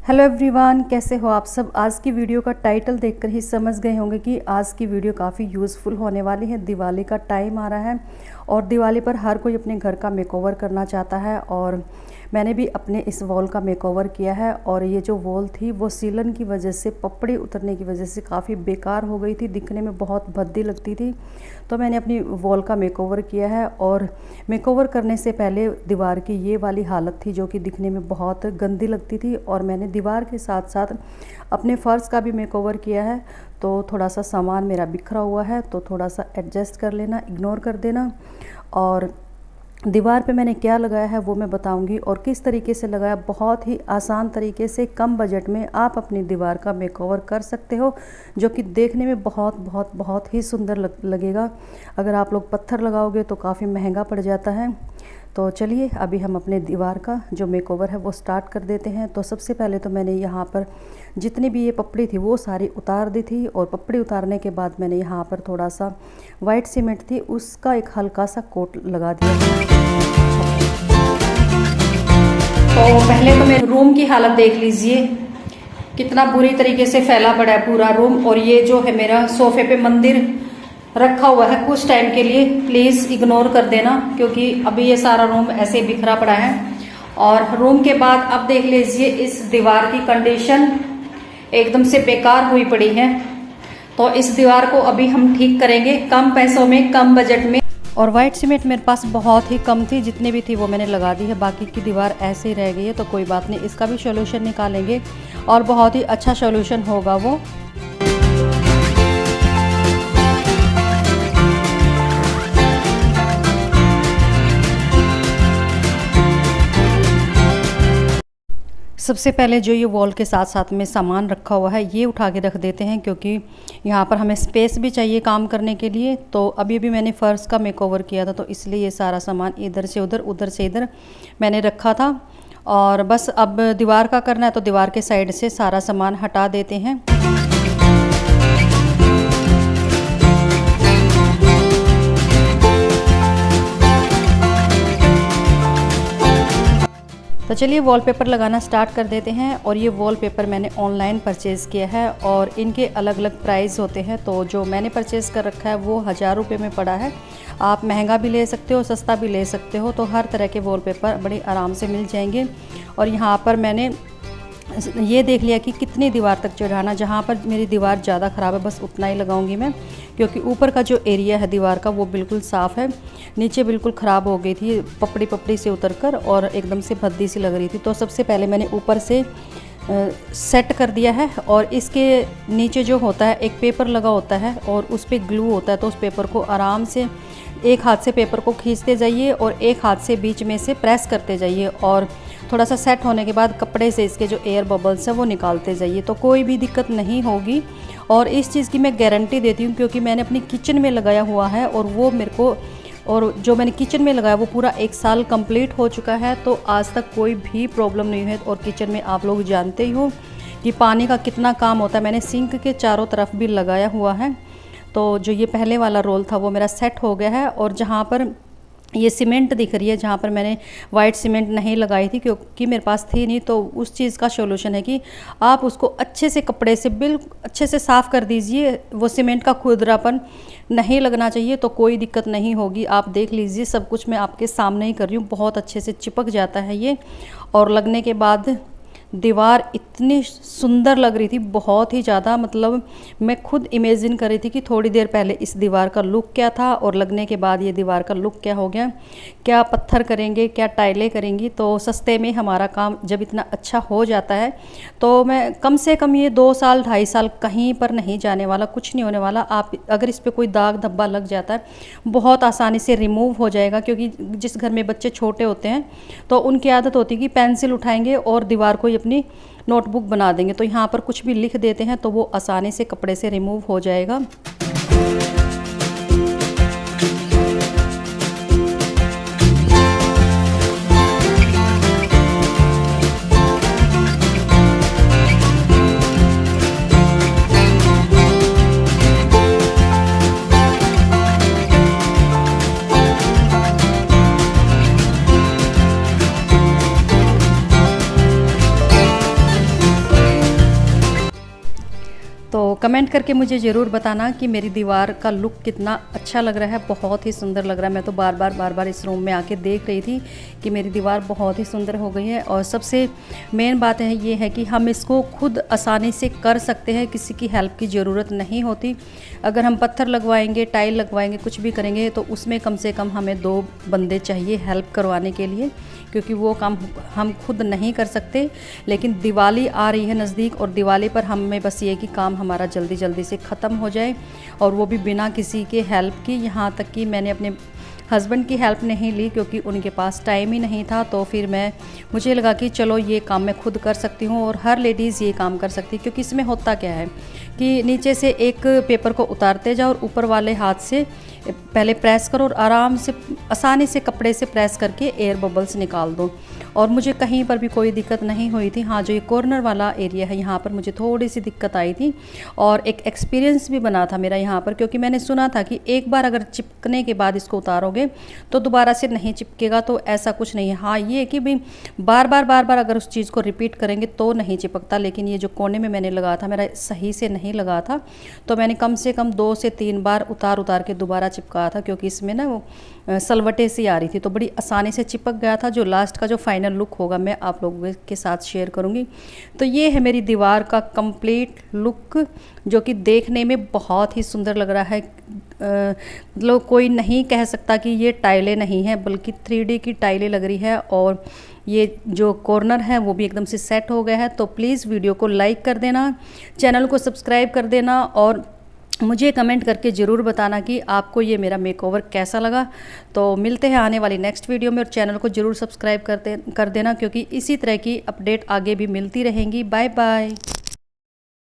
Hello everyone, कैसे हो आप सब। आज की वीडियो का टाइटल देखकर ही समझ गए होंगे कि आज की वीडियो काफ़ी यूज़फुल होने वाली है। दिवाली का टाइम आ रहा है और दिवाली पर हर कोई अपने घर का मेकओवर करना चाहता है और मैंने भी अपने इस वॉल का मेकओवर किया है। और ये जो वॉल थी वो सीलन की वजह से, पपड़ी उतरने की वजह से काफ़ी बेकार हो गई थी, दिखने में बहुत भद्दी लगती थी। तो मैंने अपनी वॉल का मेकओवर किया है और मेकओवर करने से पहले दीवार की ये वाली हालत थी जो कि दिखने में बहुत गंदी लगती थी। और मैंने दीवार के साथ साथ अपने फ़र्श का भी मेकओवर किया है। तो थोड़ा सा सामान मेरा बिखरा हुआ है तो थोड़ा सा एडजस्ट कर लेना, इग्नोर कर देना। और दीवार पे मैंने क्या लगाया है वो मैं बताऊंगी और किस तरीके से लगाया। बहुत ही आसान तरीके से कम बजट में आप अपनी दीवार का मेकओवर कर सकते हो, जो कि देखने में बहुत बहुत बहुत ही सुंदर लगेगा। अगर आप लोग पत्थर लगाओगे तो काफ़ी महंगा पड़ जाता है। तो चलिए अभी हम अपने दीवार का जो मेकओवर है वो स्टार्ट कर देते हैं। तो सबसे पहले तो मैंने यहाँ पर जितनी भी ये पपड़ी थी वो सारी उतार दी थी और पपड़ी उतारने के बाद मैंने यहाँ पर थोड़ा सा वाइट सीमेंट थी उसका एक हल्का सा कोट लगा दिया। तो पहले तो मेरे रूम की हालत देख लीजिए, कितना बुरी तरीके से फैला पड़ा है पूरा रूम। और ये जो है मेरा सोफे पे मंदिर रखा हुआ है कुछ टाइम के लिए, प्लीज़ इग्नोर कर देना क्योंकि अभी ये सारा रूम ऐसे बिखरा पड़ा है। और रूम के बाद अब देख लीजिए इस दीवार की कंडीशन एकदम से बेकार हुई पड़ी है। तो इस दीवार को अभी हम ठीक करेंगे कम पैसों में, कम बजट में। और वाइट सीमेंट मेरे पास बहुत ही कम थी, जितनी भी थी वो मैंने लगा दी है। बाकी की दीवार ऐसे ही रह गई है तो कोई बात नहीं, इसका भी सॉल्यूशन निकालेंगे और बहुत ही अच्छा सॉल्यूशन होगा वो। सबसे पहले जो ये वॉल के साथ साथ में सामान रखा हुआ है ये उठा के रख देते हैं क्योंकि यहाँ पर हमें स्पेस भी चाहिए काम करने के लिए। तो अभी मैंने फ़र्श का मेकओवर किया था तो इसलिए ये सारा सामान इधर से उधर, उधर से इधर मैंने रखा था। और बस अब दीवार का करना है तो दीवार के साइड से सारा सामान हटा देते हैं। तो चलिए वॉलपेपर लगाना स्टार्ट कर देते हैं। और ये वॉलपेपर मैंने ऑनलाइन परचेज़ किया है और इनके अलग अलग प्राइस होते हैं। तो जो मैंने परचेज़ कर रखा है वो 1000 रुपये में पड़ा है। आप महंगा भी ले सकते हो, सस्ता भी ले सकते हो। तो हर तरह के वॉलपेपर बड़े आराम से मिल जाएंगे। और यहाँ पर मैंने ये देख लिया कि कितनी दीवार तक चढ़ाना, जहाँ पर मेरी दीवार ज़्यादा ख़राब है बस उतना ही लगाऊंगी मैं, क्योंकि ऊपर का जो एरिया है दीवार का वो बिल्कुल साफ़ है। नीचे बिल्कुल ख़राब हो गई थी पपड़ी पपड़ी से उतरकर और एकदम से भद्दी सी लग रही थी। तो सबसे पहले मैंने ऊपर से सेट कर दिया है। और इसके नीचे जो होता है एक पेपर लगा होता है और उस पर ग्लू होता है। तो उस पेपर को आराम से एक हाथ से पेपर को खींचते जाइए और एक हाथ से बीच में से प्रेस करते जाइए और थोड़ा सा सेट होने के बाद कपड़े से इसके जो एयर बबल्स है वो निकालते जाइए। तो कोई भी दिक्कत नहीं होगी और इस चीज़ की मैं गारंटी देती हूँ क्योंकि मैंने अपनी किचन में लगाया हुआ है और वो मेरे को, और जो मैंने किचन में लगाया वो पूरा 1 साल कंप्लीट हो चुका है। तो आज तक कोई भी प्रॉब्लम नहीं है। और किचन में आप लोग जानते ही हो कि पानी का कितना काम होता है। मैंने सिंक के चारों तरफ भी लगाया हुआ है। तो जो ये पहले वाला रोल था वो मेरा सेट हो गया है। और जहाँ पर ये सीमेंट दिख रही है, जहाँ पर मैंने वाइट सीमेंट नहीं लगाई थी क्योंकि मेरे पास थी नहीं, तो उस चीज़ का सॉल्यूशन है कि आप उसको अच्छे से कपड़े से बिल्कुल अच्छे से साफ़ कर दीजिए। वो सीमेंट का खुरदरापन नहीं लगना चाहिए तो कोई दिक्कत नहीं होगी। आप देख लीजिए, सब कुछ मैं आपके सामने ही कर रही हूँ। बहुत अच्छे से चिपक जाता है ये। और लगने के बाद दीवार इतनी सुंदर लग रही थी, बहुत ही ज़्यादा, मतलब मैं खुद इमेजिन कर रही थी कि थोड़ी देर पहले इस दीवार का लुक क्या था और लगने के बाद ये दीवार का लुक क्या हो गया। क्या पत्थर करेंगे, क्या टाइलें करेंगी। तो सस्ते में हमारा काम जब इतना अच्छा हो जाता है तो मैं कम से कम ये 2 साल 2.5 साल कहीं पर नहीं जाने वाला, कुछ नहीं होने वाला। आप अगर इस पर कोई दाग धब्बा लग जाता है बहुत आसानी से रिमूव हो जाएगा, क्योंकि जिस घर में बच्चे छोटे होते हैं तो उनकी आदत होती है कि पेंसिल उठाएंगे और दीवार को अपनी नोटबुक बना देंगे। तो यहाँ पर कुछ भी लिख देते हैं तो वो आसानी से कपड़े से रिमूव हो जाएगा। कमेंट करके मुझे ज़रूर बताना कि मेरी दीवार का लुक कितना अच्छा लग रहा है। बहुत ही सुंदर लग रहा है। मैं तो बार बार इस रूम में आके देख रही थी कि मेरी दीवार बहुत ही सुंदर हो गई है। और सबसे मेन बात है ये है कि हम इसको खुद आसानी से कर सकते हैं, किसी की हेल्प की ज़रूरत नहीं होती। अगर हम पत्थर लगवाएंगे, टाइल लगवाएंगे, कुछ भी करेंगे तो उसमें कम से कम हमें 2 बंदे चाहिए हेल्प करवाने के लिए, क्योंकि वो काम हम खुद नहीं कर सकते। लेकिन दिवाली आ रही है नज़दीक, और दिवाली पर हमें बस ये कि काम हमारा जल्दी से ख़त्म हो जाए, और वो भी बिना किसी के हेल्प की। यहाँ तक कि मैंने अपने हस्बैंड की हेल्प नहीं ली, क्योंकि उनके पास टाइम ही नहीं था। तो फिर मुझे लगा कि चलो ये काम मैं खुद कर सकती हूँ, और हर लेडीज़ ये काम कर सकती है। क्योंकि इसमें होता क्या है कि नीचे से एक पेपर को उतारते जाओ और ऊपर वाले हाथ से पहले प्रेस करो, और आराम से आसानी से कपड़े से प्रेस करके एयर बबल्स निकाल दो। और मुझे कहीं पर भी कोई दिक्कत नहीं हुई थी। हाँ, जो ये कॉर्नर वाला एरिया है यहाँ पर मुझे थोड़ी सी दिक्कत आई थी, और एक एक्सपीरियंस भी बना था मेरा यहाँ पर, क्योंकि मैंने सुना था कि एक बार अगर चिपकने के बाद इसको उतारोगे तो दोबारा से नहीं चिपकेगा। तो ऐसा कुछ नहीं है। हाँ, ये है कि भाई बार बार अगर उस चीज़ को रिपीट करेंगे तो नहीं चिपकता। लेकिन ये जो कोने में मैंने लगा था, मेरा सही से नहीं लगा था, तो मैंने कम से कम 2 से 3 बार उतार के दोबारा चिपकाया था, क्योंकि इसमें ना वो सलवटें सी आ रही थी। तो बड़ी आसानी से चिपक गया था। जो लास्ट का जो फाइनल लुक होगा मैं आप लोगों के साथ शेयर करूंगी। तो ये है मेरी दीवार का कंप्लीट लुक, जो कि देखने में बहुत ही सुंदर लग रहा है। मतलब कोई नहीं कह सकता कि ये टाइलें नहीं हैं, बल्कि 3D की टाइलें लग रही है। और ये जो कॉर्नर है वो भी एकदम से सेट हो गया है। तो प्लीज़ वीडियो को लाइक कर देना, चैनल को सब्सक्राइब कर देना, और मुझे कमेंट करके ज़रूर बताना कि आपको ये मेरा मेकओवर कैसा लगा। तो मिलते हैं आने वाली नेक्स्ट वीडियो में, और चैनल को ज़रूर सब्सक्राइब कर देना, क्योंकि इसी तरह की अपडेट आगे भी मिलती रहेंगी। Bye bye.